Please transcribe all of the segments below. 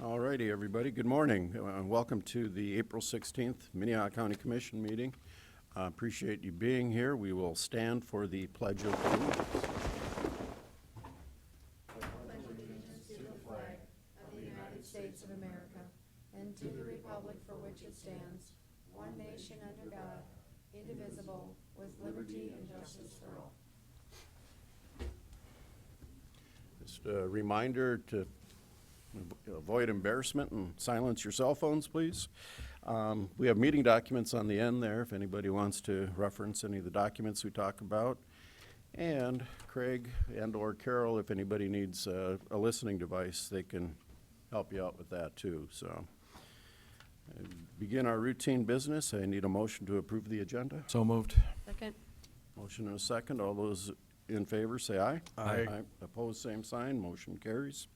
All righty, everybody. Good morning. Welcome to the April 16th Minnehaha County Commission meeting. Appreciate you being here. We will stand for the Pledge of Allegiance. States of America, and to the republic for which it stands, one nation under God, indivisible, with liberty and justice for all. Just a reminder to avoid embarrassment and silence your cell phones, please. We have meeting documents on the end there if anybody wants to reference any of the documents we talk about. And Craig and or Carol, if anybody needs a listening device, they can help you out with that too. So, begin our routine business. I need a motion to approve the agenda. So moved. Second. Motion and a second. All those in favor say aye. Aye. Opposed, same sign. Motion carries.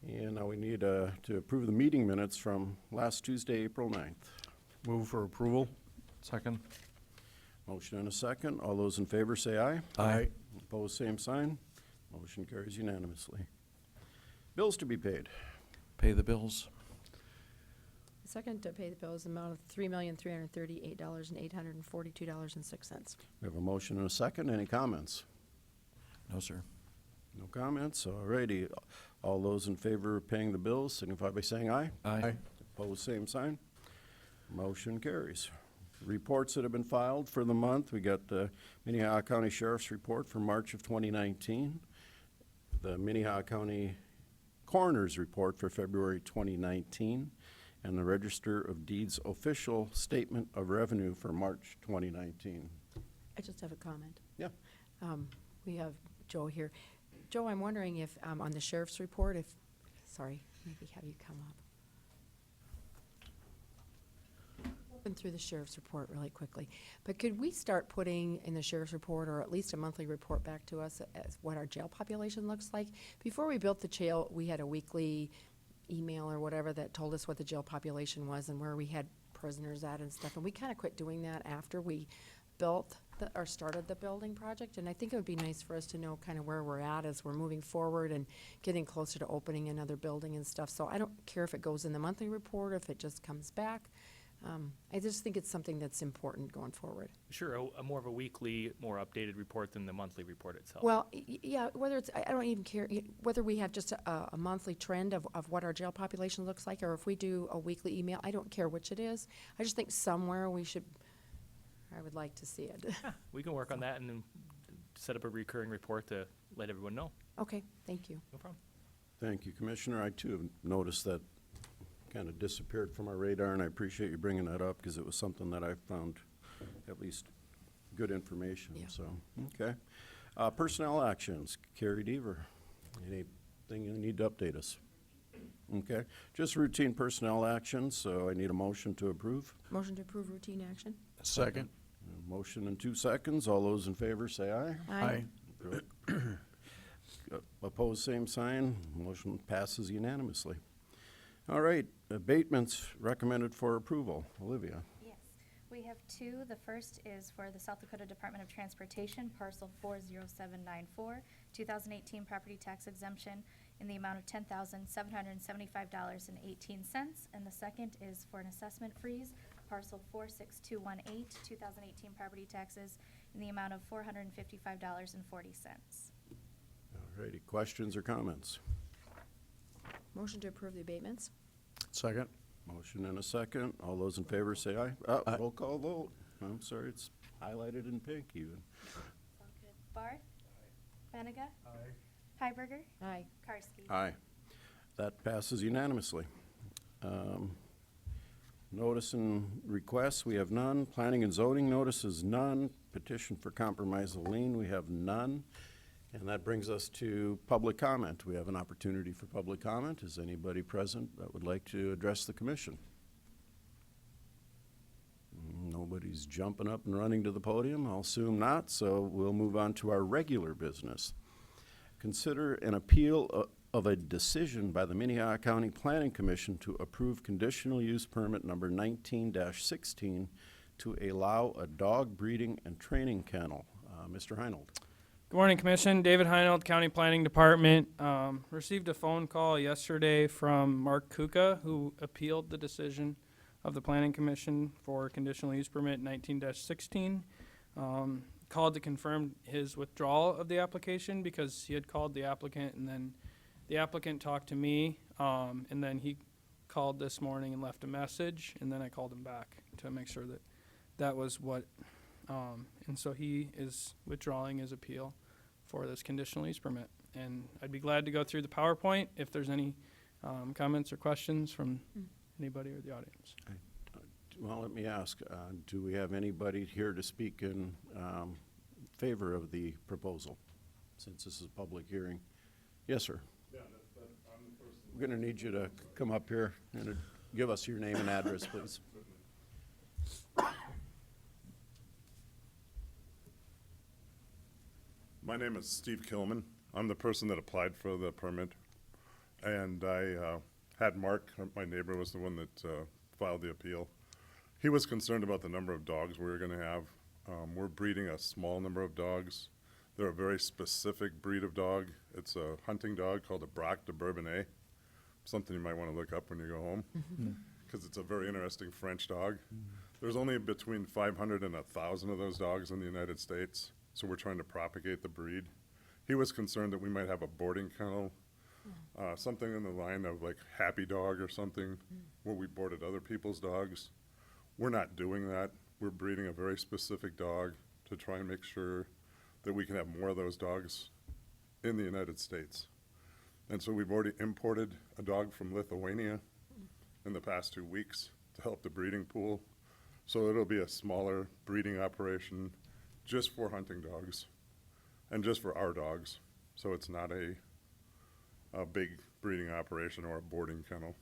And now we need to approve the meeting minutes from last Tuesday, April 9th. Move for approval. Second. Motion and a second. All those in favor say aye. Aye. Opposed, same sign. Motion carries unanimously. Bills to be paid. Pay the bills. Second to pay the bills, amount of $3,338,842.06. We have a motion and a second. Any comments? No, sir. No comments? All righty. All those in favor of paying the bills signify by saying aye. Aye. Opposed, same sign. Motion carries. Reports that have been filed for the month. We got the Minnehaha County Sheriff's Report for March of 2019. The Minnehaha County Coroner's Report for February 2019. And the Register of Deeds Official Statement of Revenue for March 2019. I just have a comment. Yeah. We have Joe here. Joe, I'm wondering if on the sheriff's report, maybe have you come up. Open through the sheriff's report really quickly. But could we start putting in the sheriff's report, or at least a monthly report back to us as what our jail population looks like? Before we built the jail, we had a weekly email or whatever that told us what the jail population was and where we had prisoners at and stuff. And we kind of quit doing that after we built or started the building project. And I think it would be nice for us to know kind of where we're at as we're moving forward and getting closer to opening another building and stuff. So I don't care if it goes in the monthly report or if it just comes back. I just think it's something that's important going forward. Sure, a more of a weekly, more updated report than the monthly report itself. Well, yeah, whether it's, I don't even care, whether we have just a monthly trend of what our jail population looks like, or if we do a weekly email, I don't care which it is. I just think somewhere I would like to see it. Yeah, we can work on that and then set up a recurring report to let everyone know. Okay, thank you. No problem. Thank you, Commissioner. I too have noticed that kind of disappeared from our radar, and I appreciate you bringing that up because it was something that I found at least good information. Yeah. So, okay. Personnel actions. Carrie Deaver, anything you need to update us? Okay. Just routine personnel actions, so I need a motion to approve. Motion to approve routine action? Second. Motion in 2 seconds. All those in favor say aye. Aye. Opposed, same sign. Motion passes unanimously. All right, abatements recommended for approval. Olivia. Yes, we have two. The first is for the South Dakota Department of Transportation, parcel 40794, 2018 property tax exemption in the amount of $10,775.18. And the second is for an assessment freeze, parcel 46218, 2018 property taxes in the amount of $455.40. All righty, questions or comments? Motion to approve the abatements? Second. Motion and a second. All those in favor say aye. Aye. Roll call vote. I'm sorry, it's highlighted in pink even. Sound good. Barth? Benega? Hiberger? Aye. Karski? Aye. That passes unanimously. Notice and requests, we have none. Planning and zoning notices, none. Petition for compromise of lien, we have none. And that brings us to public comment. We have an opportunity for public comment. Is anybody present that would like to address the commission? Nobody's jumping up and running to the podium. I'll assume not, so we'll move on to our regular business. Consider an appeal of a decision by the Minnehaha County Planning Commission to approve conditional use permit number 19-16 to allow a dog breeding and training kennel. Mr. Heinold. Good morning, Commission. David Heinold, County Planning Department. Received a phone call yesterday from Mark Kuka, who appealed the decision of the Planning Commission for conditional use permit 19-16. Called to confirm his withdrawal of the application because he had called the applicant and then the applicant talked to me, and then he called this morning and left a message, and then I called him back to make sure that that was what, and so he is withdrawing his appeal for this conditional use permit. And I'd be glad to go through the PowerPoint if there's any comments or questions from anybody or the audience. Well, let me ask, do we have anybody here to speak in favor of the proposal, since this is a public hearing? Yes, sir. Yeah, I'm the person. We're going to need you to come up here and give us your name and address, please. My name is Steve Kilman. I'm the person that applied for the permit. And I had Mark, my neighbor, was the one that filed the appeal. He was concerned about the number of dogs we were going to have. We're breeding a small number of dogs. They're a very specific breed of dog. It's a hunting dog called a Braque de Bourbonnais. Something you might want to look up when you go home, because it's a very interesting French dog. There's only between 500 and 1,000 of those dogs in the United States, so we're trying to propagate the breed. He was concerned that we might have a boarding kennel, something in the line of like Happy Dog or something, where we boarded other people's dogs. We're not doing that. We're breeding a very specific dog to try and make sure that we can have more of those dogs in the United States. And so we've already imported a dog from Lithuania in the past 2 weeks to help the breeding pool. So it'll be a smaller breeding operation just for hunting dogs and just for our dogs. So it's not a big breeding operation or a boarding kennel.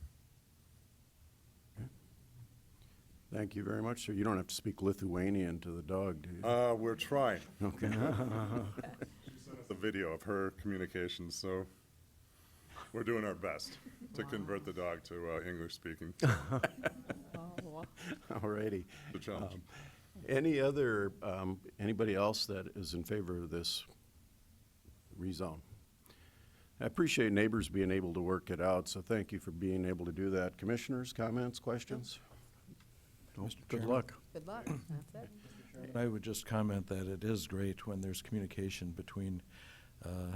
Thank you very much, sir. You don't have to speak Lithuanian to the dog, do you? We're trying. Okay. She sent us a video of her communications, so we're doing our best to convert the dog to English speaking. All righty. The challenge. Anybody else that is in favor of this rezone? I appreciate neighbors being able to work it out, so thank you for being able to do that. Commissioners, comments, questions? Mr. Good Chairman? luck. Good luck. That's it. I would just comment that it is great when there's communication between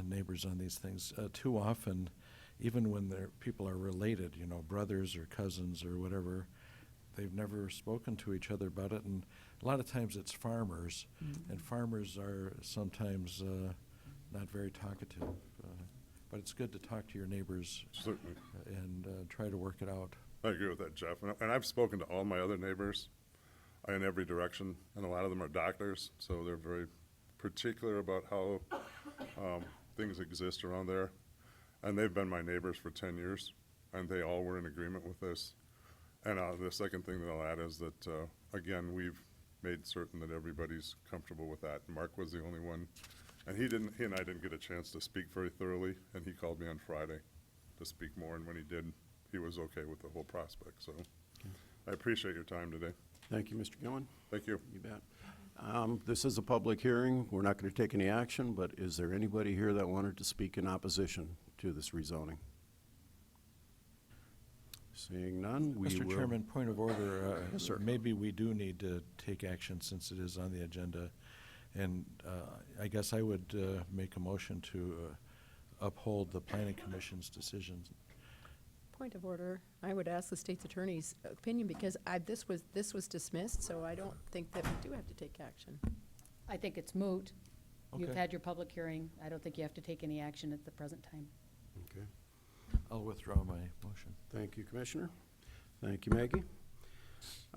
neighbors on these things. Too often, even when people are related, you know, brothers or cousins or whatever, they've never spoken to each other about it. And a lot of times it's farmers, and farmers are sometimes not very talkative. But it's good to talk to your neighbors Certainly. and try to work it out. I agree with that, Jeff. And I've spoken to all my other neighbors in every direction, and a lot of them are doctors, so they're very particular about how things exist around there. And they've been my neighbors for 10 years, and they all were in agreement with this. And the second thing that I'll add is that, again, we've made certain that everybody's comfortable with that. Mark was the only one, and he and I didn't get a chance to speak very thoroughly, and he called me on Friday to speak more, and when he did, he was okay with the whole prospect. So I appreciate your time today. Thank you, Mr. Gillen. Thank you. You bet. This is a public hearing. We're not going to take any action, but is there anybody here that wanted to speak in opposition to this rezoning? Seeing none, we will. Mr. Chairman, point of order. Yes, sir. Maybe we do need to take action since it is on the agenda. And I guess I would make a motion to uphold the Planning Commission's decisions. Point of order. I would ask the state's attorney's opinion because this was dismissed, so I don't think that we do have to take action. I think it's moot. You've Okay. had your public hearing. I don't think you have to take any action at the present time. Okay. I'll withdraw my motion. Thank you, Commissioner. Thank you, Maggie.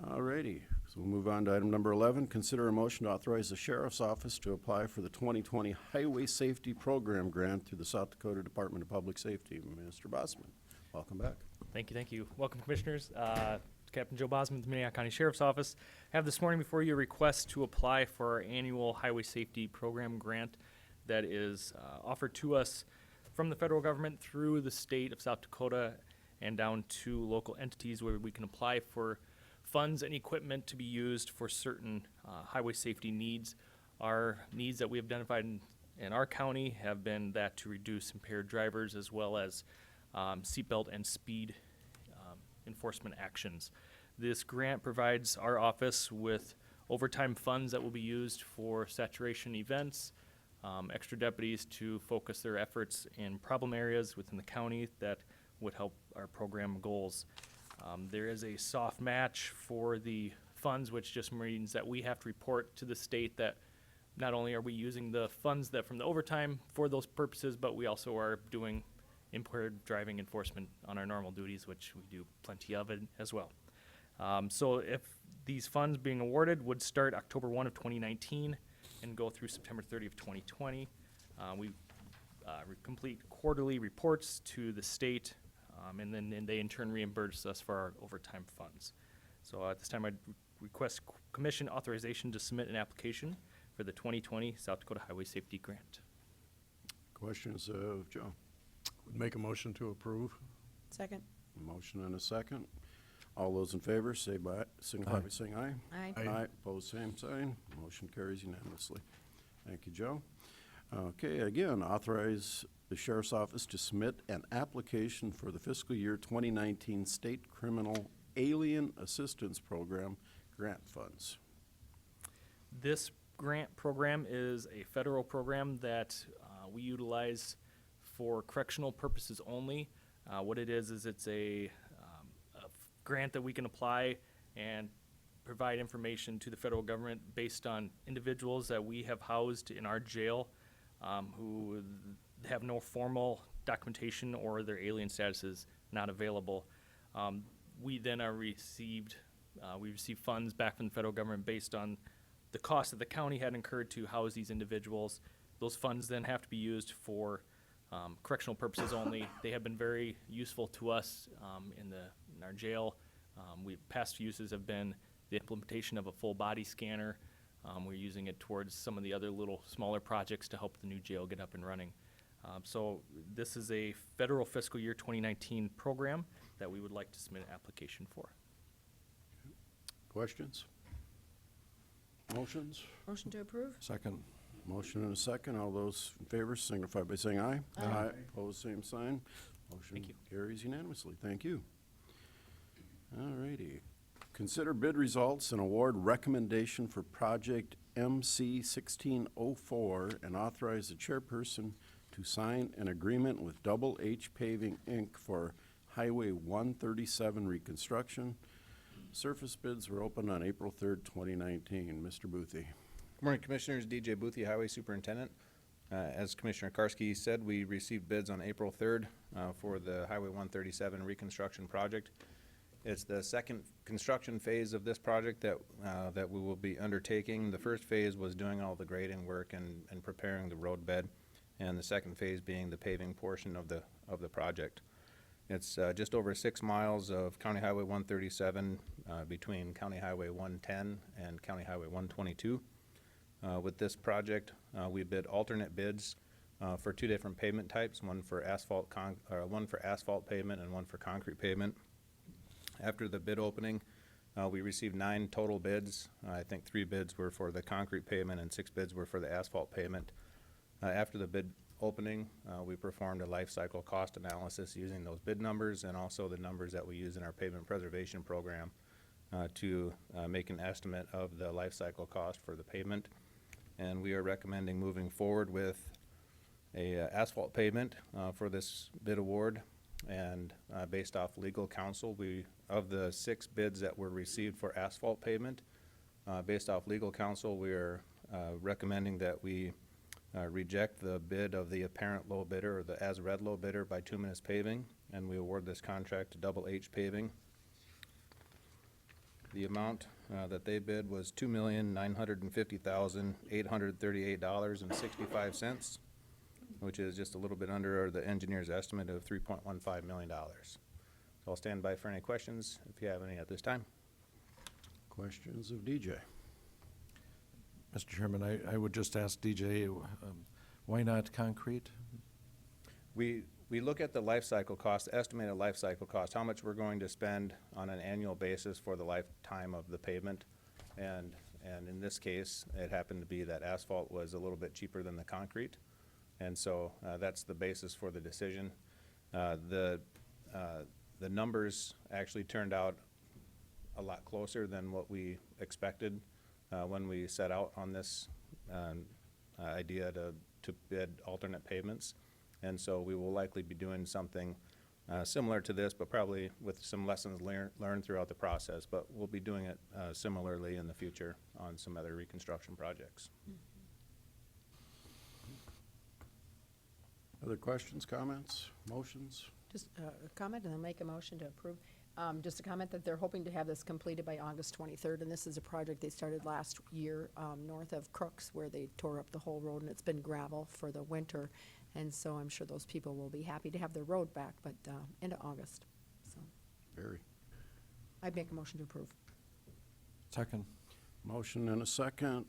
All righty, so we'll move on to item number 11. Consider a motion to authorize the Sheriff's Office to apply for the 2020 Highway Safety Program Grant through the South Dakota Department of Public Safety. Mr. Bosman, welcome back. Thank you, thank you. Welcome, Commissioners. Captain Joe Bosman, the Minnehaha County Sheriff's Office. I have this morning before you a request to apply for our annual Highway Safety Program Grant that is offered to us from the federal government through the state of South Dakota and down to local entities where we can apply for funds and equipment to be used for certain highway safety needs. Our needs that we have identified in our county have been that to reduce impaired drivers as well as seatbelt and speed enforcement actions. This grant provides our office with overtime funds that will be used for saturation events, extra deputies to focus their efforts in problem areas within the county that would help our program goals. There is a soft match for the funds, which just means that we have to report to the state that not only are we using the funds that from the overtime for those purposes, but we also are doing impaired driving enforcement on our normal duties, which we do plenty of it as well. So if these funds being awarded would start October 1 of 2019 and go through September 30 of 2020. We complete quarterly reports to the state, and then they in turn reimburse us for our overtime funds. So at this time, I'd request commission authorization to submit an application for the 2020 South Dakota Highway Safety Grant. Questions of Joe? Would make a motion to approve. Second? Motion and a second. All those in favor, signify by saying aye. Aye. Aye. Opposed, same sign. Motion carries unanimously. Thank you, Joe. Okay, again, authorize the Sheriff's Office to submit an application for the fiscal year 2019 State Criminal Alien Assistance Program grant funds. This grant program is a federal program that we utilize for correctional purposes only. What it is it's a grant that we can apply and provide information to the federal government based on individuals that we have housed in our jail who have no formal documentation or their alien status is not available. We then are received, we receive funds back from the federal government based on the cost that the county had incurred to house these individuals. Those funds then have to be used for correctional purposes only. They have been very useful to us in our jail. Past uses have been the implementation of a full body scanner. We're using it towards some of the other little smaller projects to help the new jail get up and running. So this is a federal fiscal year 2019 program that we would like to submit an application for. Questions? Motions? Motion to approve? Second. Motion and a second. All those in favor signify by saying aye. Aye. Opposed, same sign. Motion Thank you. carries unanimously. Thank you. All righty. Consider bid results and award recommendation for project MC 1604 and authorize the chairperson to sign an agreement with Double H Paving, Inc. for Highway 137 reconstruction. Surface bids were opened on April 3rd, 2019. Mr. Boothie. Good morning, Commissioners. DJ Boothie, Highway Superintendent. As Commissioner Karski said, we received bids on April 3rd for the Highway 137 reconstruction project. It's the second construction phase of this project that we will be undertaking. The first phase was doing all the grading work and preparing the road bed, and the second phase being the paving portion of the project. It's just over 6 miles of County Highway 137 between County Highway 110 and County Highway 122. With this project, we bid alternate bids for 2 different pavement types, one for asphalt pavement and one for concrete pavement. After the bid opening, we received 9 total bids. I think 3 bids were for the concrete pavement and 6 bids were for the asphalt pavement. After the bid opening, we performed a life cycle cost analysis using those bid numbers and also the numbers that we use in our pavement preservation program to make an estimate of the life cycle cost for the pavement. And we are recommending moving forward with a asphalt pavement for this bid award. And based off legal counsel, of the 6 bids that were received for asphalt pavement, based off legal counsel, we are recommending that we reject the bid of the apparent low bidder or the as-read low bidder by 2 Minutes Paving, and we award this contract to Double H Paving. The amount that they bid was $2,950,838.65, which is just a little bit under the engineer's estimate of $3.15 million. So I'll stand by for any questions if you have any at this time. Questions of DJ? Mr. Chairman, I would just ask DJ, why not concrete? We look at the life cycle cost, estimated life cycle cost, how much we're going to spend on an annual basis for the lifetime of the pavement. And in this case, it happened to be that asphalt was a little bit cheaper than the concrete. And so that's the basis for the decision. The numbers actually turned out a lot closer than what we expected when we set out on this idea to bid alternate pavements. And so we will likely be doing something similar to this, but probably with some lessons learned throughout the process. But we'll be doing it similarly in the future on some other reconstruction projects. Other questions, comments, motions? Just a comment and then make a motion to approve. Just a comment that they're hoping to have this completed by August 23rd, and this is a project they started last year north of Crooks where they tore up the whole road, and it's been gravel for the winter. And so I'm sure those people will be happy to have their road back, but into August. So Very. I'd make a motion to approve. Second. Motion and a second.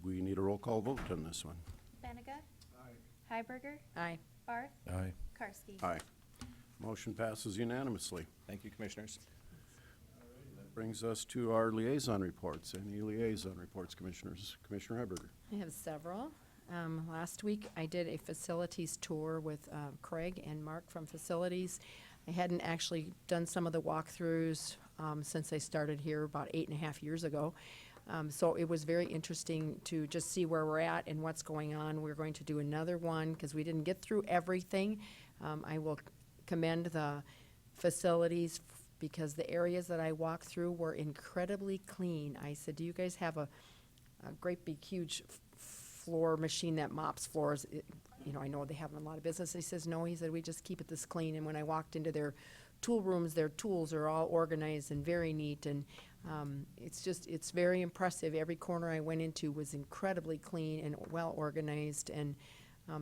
We need a roll call vote on this one. Benega. Aye. Hiberger. Aye. Barth. Aye. Karski. Aye. Motion passes unanimously. Thank you, Commissioners. That brings us to our liaison reports. Any liaison reports, Commissioners? Commissioner Heiberger. I have several. Last week, I did a facilities tour with Craig and Mark from Facilities. I hadn't actually done some of the walkthroughs since I started here about 8.5 years ago. So it was very interesting to just see where we're at and what's going on. We're going to do another one because we didn't get through everything. I will commend the facilities because the areas that I walked through were incredibly clean. I said, do you guys have a great big huge floor machine that mops floors? You know, I know they have in a lot of business. He says, no, he said, we just keep it this clean. And when I walked into their tool rooms, their tools are all organized and very neat. And it's very impressive. Every corner I went into was incredibly clean and well organized. And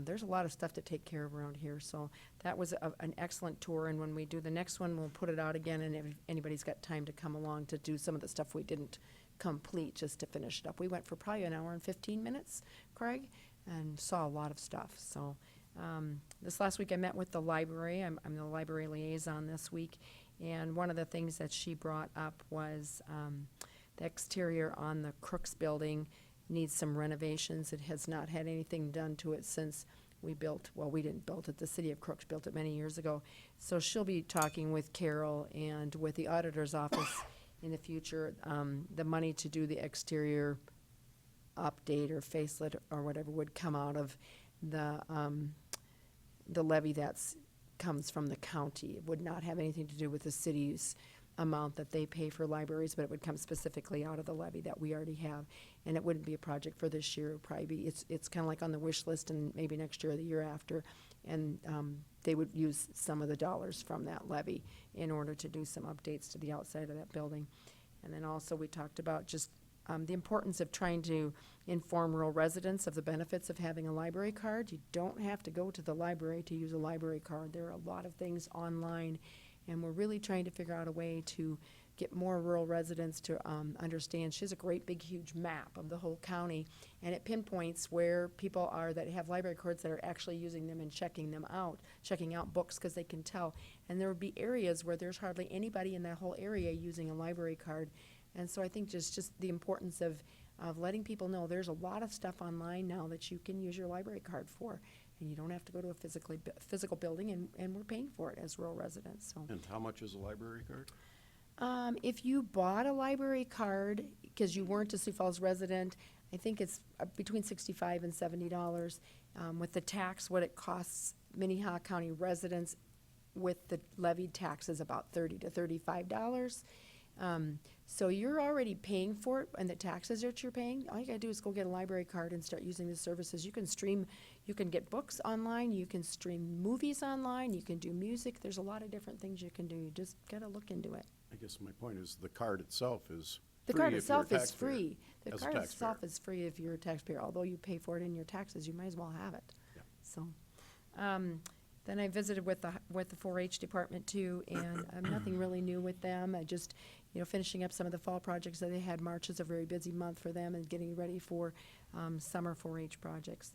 there's a lot of stuff to take care of around here. So that was an excellent tour. And when we do the next one, we'll put it out again. And if anybody's got time to come along to do some of the stuff we didn't complete, just to finish it up. We went for probably an hour and 15 minutes, Craig, and saw a lot of stuff. So this last week I met with the library. I'm the library liaison this week. And one of the things that she brought up was the exterior on the Crooks building needs some renovations. It has not had anything done to it since we built, well, we didn't build it, the city of Crooks built it many years ago. So she'll be talking with Carol and with the auditor's office in the future. The money to do the exterior update or facelift or whatever would come out of the levy that's comes from the county. It would not have anything to do with the city's amount that they pay for libraries, but it would come specifically out of the levy that we already have. And it wouldn't be a project for this year. It would probably be, it's kind of like on the wish list and maybe next year or the year after. And they would use some of the dollars from that levy in order to do some updates to the outside of that building. And then also we talked about just the importance of trying to inform rural residents of the benefits of having a library card. You don't have to go to the library to use a library card. There are a lot of things online, and we're really trying to figure out a way to get more rural residents to understand. She has a great big huge map of the whole county, and it pinpoints where people are that have library cards that are actually using them and checking out books because they can tell. And there would be areas where there's hardly anybody in that whole area using a library card. And so I think just the importance of letting people know there's a lot of stuff online now that you can use your library card for. And you don't have to go to a physical building, and we're paying for it as rural residents. So, And how much is a library card? if you bought a library card because you weren't a Sioux Falls resident, I think it's between $65 and $70. With the tax, what it costs Minnehaha County residents with the levied tax is about $30 to $35. So you're already paying for it, and the taxes that you're paying, all you gotta do is go get a library card and start using the services. You can stream, you can get books online, you can stream movies online, you can do music. There's a lot of different things you can do. You just gotta look into it. I guess my point is the card itself is The free card if itself you're a is taxpayer, free. The as a card itself taxpayer. is free if you're a taxpayer. Although you pay for it in your taxes, you might as well have it. Yeah. So, then I visited with the 4-H department too, and nothing really new with them. I just, finishing up some of the fall projects that they had. March is a very busy month for them and getting ready for summer 4-H projects.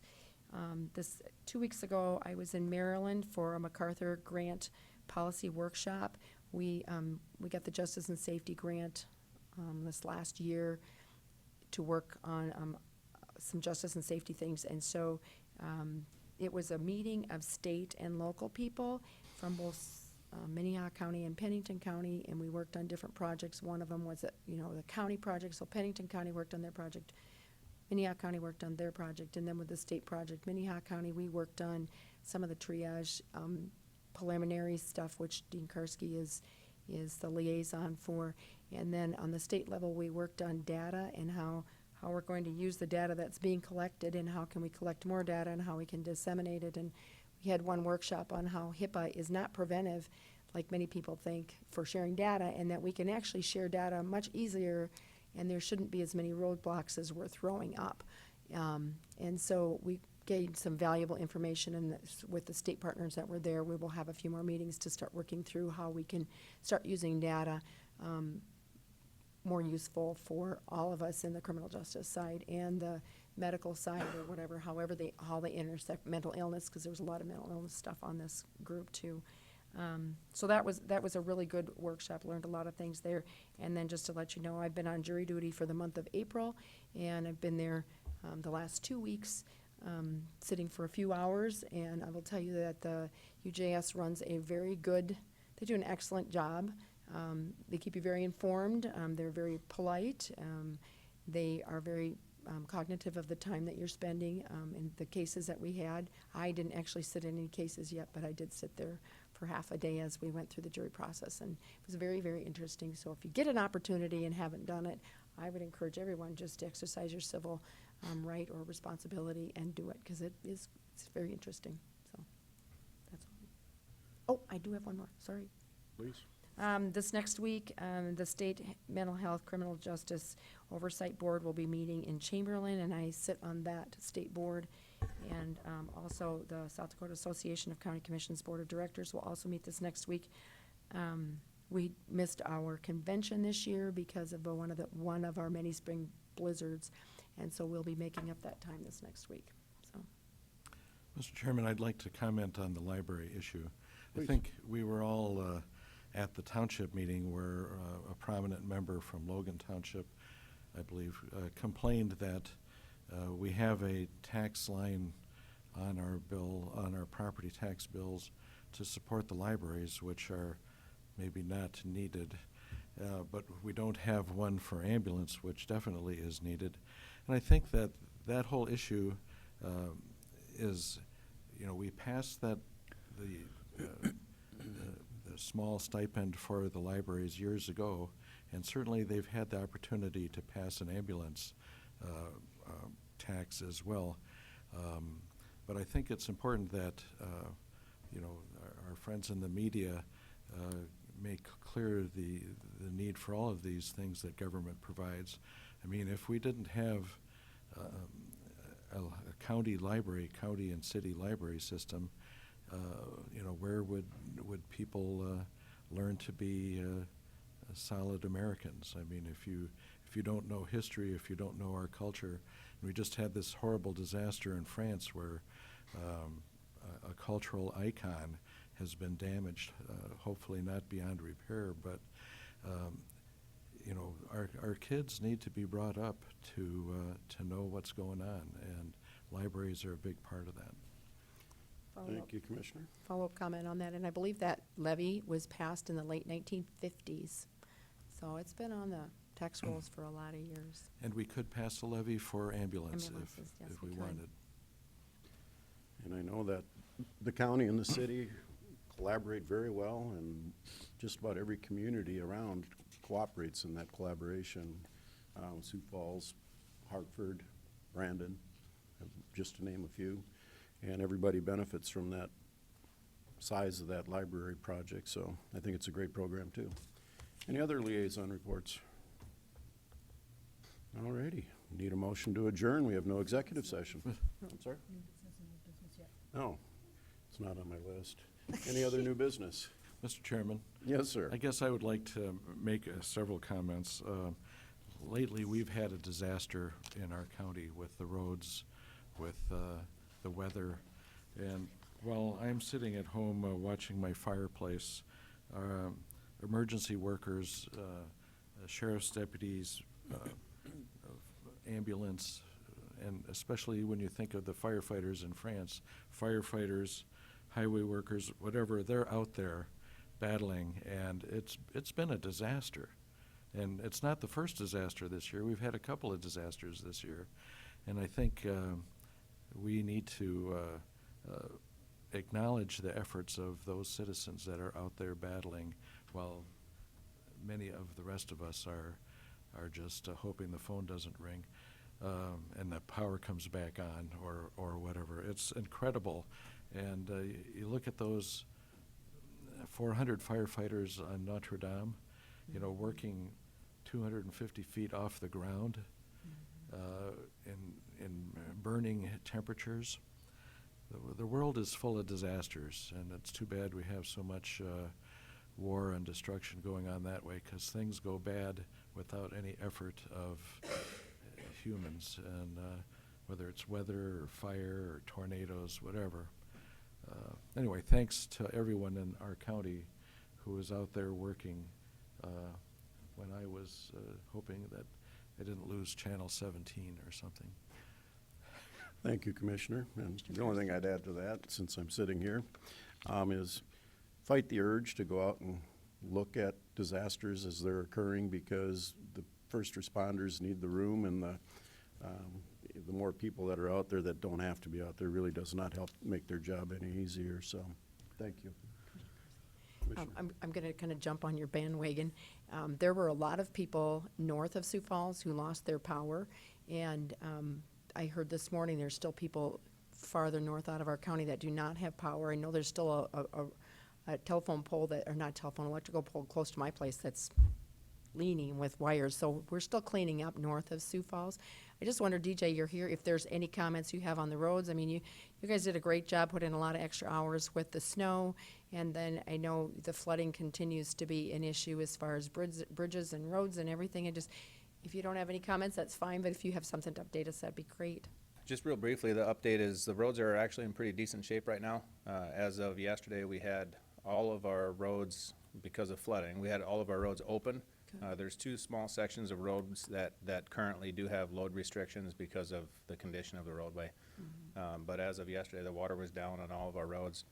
2 weeks ago, I was in Maryland for a MacArthur Grant Policy Workshop. We got the Justice and Safety Grant this last year to work on some justice and safety things, and so it was a meeting of state and local people from both Minnehaha County and Pennington County, and we worked on different projects. One of them was, the county project, so Pennington County worked on their project, Minnehaha County worked on their project, and then with the state project, Minnehaha County, we worked on some of the triage preliminary stuff, which Dean Karski is the liaison for. And then on the state level, we worked on data and how we're going to use the data that's being collected and how can we collect more data and how we can disseminate it. And we had one workshop on how HIPAA is not preventive, like many people think, for sharing data, and that we can actually share data much easier, and there shouldn't be as many roadblocks as we're throwing up. And so we gained some valuable information, and with the state partners that were there, we will have a few more meetings to start working through how we can start using data more useful for all of us in the criminal justice side and the medical side, or whatever, how they intersect mental illness, because there was a lot of mental illness stuff on this group too. So that was a really good workshop, learned a lot of things there. And then just to let you know, I've been on jury duty for the month of April, and I've been there the last 2 weeks, sitting for a few hours, and I will tell you that the UJS runs a very good, they do an excellent job. They keep you very informed, they're very polite, they are very cognitive of the time that you're spending. In the cases that we had, I didn't actually sit in any cases yet, but I did sit there for half a day as we went through the jury process, and it was very, very interesting. So if you get an opportunity and haven't done it, I would encourage everyone just to exercise your civil right or responsibility and do it, because it's very interesting. So that's all. Oh, I do have one more, sorry. Please. This next week, the State Mental Health Criminal Justice Oversight Board will be meeting in Chamberlain, and I sit on that state board. And also the South Dakota Association of County Commissions Board of Directors will also meet this next week. We missed our convention this year because of one of our many spring blizzards, and so we'll be making up that time this next week. So, Mr. Chairman, I'd like to comment on the library issue. Please. I think we were all at the township meeting where a prominent member from Logan Township, I believe, complained that we have a tax line on our bill, on our property tax bills, to support the libraries, which are maybe not needed, but we don't have one for ambulance, which definitely is needed. And I think that that whole issue is, we passed the small stipend for the libraries years ago, and certainly they've had the opportunity to pass an ambulance tax as well. But I think it's important that our friends in the media make clear the need for all of these things that government provides. I mean, if we didn't have a county and city library system, where would people learn to be solid Americans? I mean, if you don't know history, if you don't know our culture, and we just had this horrible disaster in France where a cultural icon has been damaged, hopefully not beyond repair, but our kids need to be brought up to know what's going on, and libraries are a big part of that. Thank you, Commissioner. Follow-up comment on that, and I believe that levy was passed in the late 1950s. So it's been on the tax rolls for a lot of years. And we could pass a levy for ambulances Ambulances, yes, if we we could. wanted. And I know that the county and the city collaborate very well, and just about every community around cooperates in that collaboration. Sioux Falls, Hartford, Brandon, just to name a few. And everybody benefits from that size of that library project, so I think it's a great program too. Any other liaison reports? All righty, need a motion to adjourn. We have no executive session. I'm sorry? No, it's not on my list. Any other new business? Mr. Chairman, Yes, sir. I guess I would like to make several comments. Lately, we've had a disaster in our county with the roads, with the weather, and while I'm sitting at home watching my fireplace, emergency workers, sheriff's deputies, ambulance and especially when you think of the firefighters in France, firefighters, highway workers, whatever, they're out there battling, and it's been a disaster. And it's not the first disaster this year. We've had a couple of disasters this year. And I think we need to acknowledge the efforts of those citizens that are out there battling, while many of the rest of us are just hoping the phone doesn't ring and the power comes back on or whatever. It's incredible. And you look at those 400 firefighters on Notre Dame, you know, working 250 feet off the ground in burning temperatures. The world is full of disasters, and it's too bad we have so much war and destruction going on that way, because things go bad without any effort of humans, and whether it's weather or fire or tornadoes, whatever. Anyway, thanks to everyone in our county who was out there working when I was hoping that I didn't lose Channel 17 or something. Thank you, Commissioner. And the only thing I'd add to that, since I'm sitting here, is fight the urge to go out and look at disasters as they're occurring, because the first responders need the room, and the more people that are out there that don't have to be out there really does not help make their job any easier. So, thank you. I'm going to kind of jump on your bandwagon. There were a lot of people north of Sioux Falls who lost their power, and I heard this morning there's still people farther north out of our county that do not have power. I know there's still a telephone pole electrical pole close to my place that's leaning with wires. So we're still cleaning up north of Sioux Falls. I just wonder, DJ, you're here, if there's any comments you have on the roads. I mean, you guys did a great job, put in a lot of extra hours with the snow, and then I know the flooding continues to be an issue as far as bridges and roads and everything. And just, if you don't have any comments, that's fine, but if you have something to update us, that'd be great. Just real briefly, the update is the roads are actually in pretty decent shape right now. As of yesterday, we had all of our roads, because of flooding, we had all of our roads open. There's two small sections of roads that currently do have load restrictions because of the condition of the roadway. But as of yesterday, the water was down on all of our roads.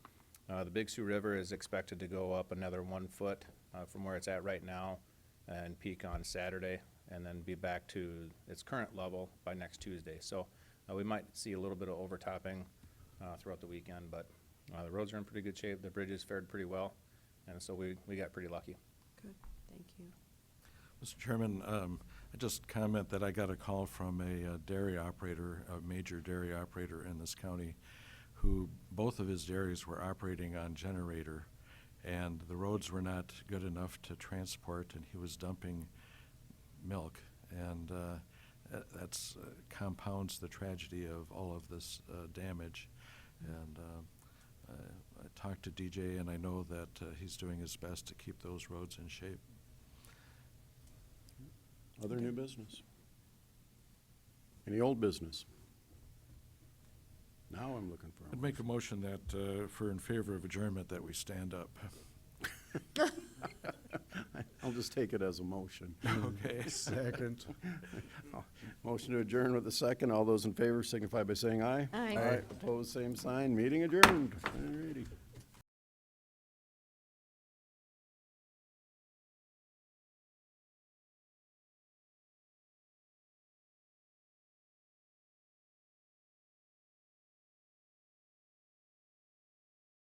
The Big Sioux River is expected to go up another 1 foot from where it's at right now and peak on Saturday, and then be back to its current level by next Tuesday. So we might see a little bit of overtopping throughout the weekend, but the roads are in pretty good shape. The bridges fared pretty well, and so we got pretty lucky. Good, thank you. Mr. Chairman, I just comment that I got a call from a dairy operator, a major dairy operator in this county, who both of his dairies were operating on generator, and the roads were not good enough to transport, and he was dumping milk, and that's compounds the tragedy of all of this damage. And I talked to DJ, and I know that he's doing his best to keep those roads in shape. Other new business? Any old business? Now I'm looking for a I'd make a motion that, for in favor of adjournment, that we stand up. I'll just take it as a motion. Okay. Second. Motion to adjourn with a second. All those in favor signify by saying aye. Aye. Opposed, same sign. Meeting adjourned. All righty.